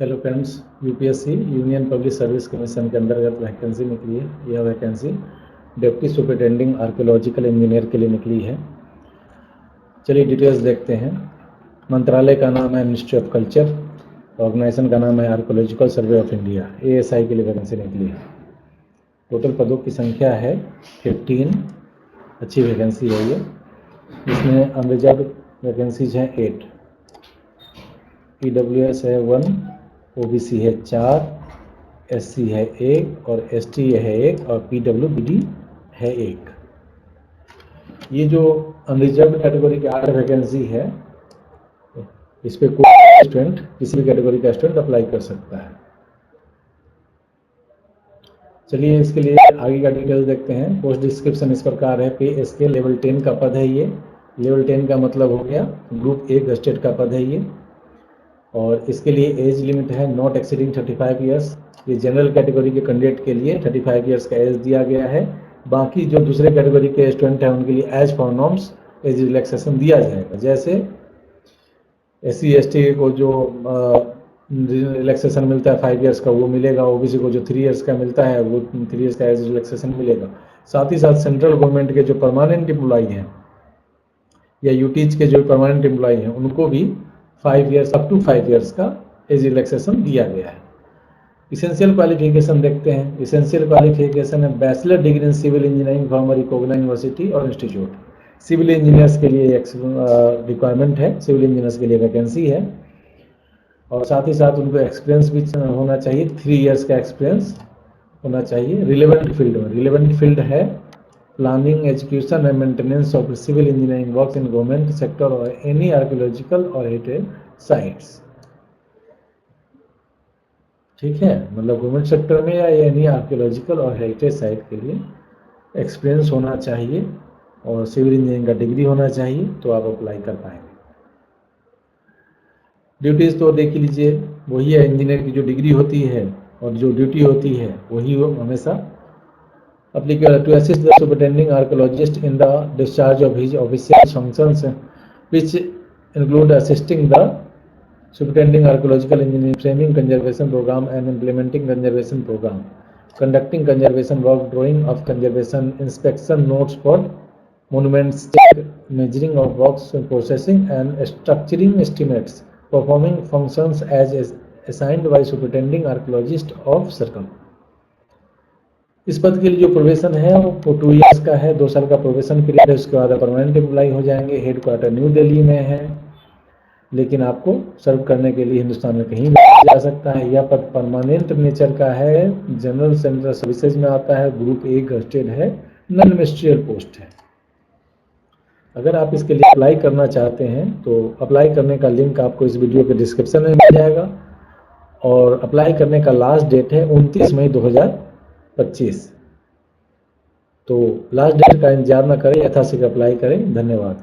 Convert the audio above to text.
Hello friends, UPSC union public service commission के अंतर्गत vacancy निकली है। यह vacancy deputy superintending archaeological engineer के लिए निकली है। चलिए डिटेल्स देखते हैं। मंत्रालय का नाम है मिनिस्ट्री ऑफ कल्चर, ऑर्गेनाइजेशन का नाम है archaeological survey of India, ASI के लिए वैकेंसी निकली है। टोटल पदों की संख्या है 15। अच्छी वैकेंसी है ये। इसमें अनरिजर्व वैकेंसीज हैं 8, EWS है 1, OBC है 4, SC है 1 और ST है 1 और PWBD है 1। ये जो अनरिजर्व कैटेगरी की 8 वैकेंसी है, इस पे कोई स्टूडेंट किसी भी कैटेगरी का स्टूडेंट अप्लाई कर सकता है। चलिए इसके लिए आगे का डिटेल देखते हैं। पोस्ट डिस्क्रिप्शन इस प्रकार है। पे स्केल लेवल 10 का पद है ये। लेवल 10 का मतलब हो गया ग्रुप ए गस्टेड का पद है ये। और इसके लिए एज लिमिट है नॉट एक्सीडिंग 35 ईयर्स। ये जनरल कैटेगरी के कैंडिडेट के लिए 35 ईयर्स का एज दिया गया है। बाकी जो दूसरे कैटेगरी के स्टूडेंट हैं उनके लिए as for norms age relaxation दिया जाएगा। जैसे SC ST को जो रिलैक्सेशन मिलता है 5 ईयर्स का वो मिलेगा, OBC को जो 3 ईयर्स का मिलता है वो 3 ईयर्स का एज रिलैक्सेशन मिलेगा। साथ ही साथ सेंट्रल गवर्नमेंट के जो परमानेंट एम्प्लॉई हैं या यूटीज के जो परमानेंट एम्प्लॉई हैं उनको भी 5 ईयर्स अप टू 5 ईयर्स का एज रिलैक्सेशन दिया गया है। इसेंशियल क्वालिफिकेशन देखते हैं। इसेंशियल क्वालिफिकेशन है bachelor degree in civil engineering from recognised university और इंस्टीट्यूट। सिविल इंजीनियर्स के लिए रिक्वायरमेंट है, सिविल इंजीनियर्स के लिए वैकेंसी है। और साथ ही साथ उनको एक्सपीरियंस भी होना चाहिए, 3 ईयर्स का एक्सपीरियंस होना चाहिए रिलेवेंट फील्ड में। रिलेवेंट फील्ड है planning, education and maintenance of civil engineering work in government sector और एनी आर्कियोलॉजिकल और हेरिटेज साइट्स। ठीक है, मतलब गवर्नमेंट सेक्टर में या एनी आर्कियोलॉजिकल और हेरिटेज साइट के लिए एक्सपीरियंस होना चाहिए और सिविल इंजीनियरिंग का डिग्री होना चाहिए, तो आप अप्लाई कर पाएंगे। ड्यूटीज़ तो देख लीजिए, वही है इंजीनियर की जो डिग्री होती है और जो ड्यूटी होती है वही वो हमेशा applicable to assist the superintending archaeologist in the discharge of his official functions, which include assisting the superintending archaeological engineering framing conservation program and implementing conservation program, conducting conservation work, drawing of conservation inspection notes for monuments, check, measuring of works, processing and structuring estimates, performing functions as assigned by superintending archaeologist of circle। इस पद के लिए जो probation है वो 2 years का है, 2 साल का प्रोबेशन पीरियड है। उसके बाद परमानेंट एम्प्लॉय हो जाएंगे। हेड क्वार्टर न्यू दिल्ली में है, लेकिन आपको सर्व करने के लिए हिंदुस्तान में कहीं भी जा सकता है। यह पद परमानेंट नेचर का है, जनरल सेंट्रल सर्विसेज में आता है, ग्रुप ए गस्टेड है, नॉन मिनिस्ट्रियल पोस्ट है। अगर आप इसके लिए अप्लाई करना चाहते हैं तो अप्लाई करने का लिंक आपको इस वीडियो के डिस्क्रिप्शन में मिल जाएगा। और अप्लाई करने का लास्ट डेट है 29 मई 2025। तो लास्ट डेट का इंतजार न करें, यथाशीघ्र अप्लाई करें। धन्यवाद।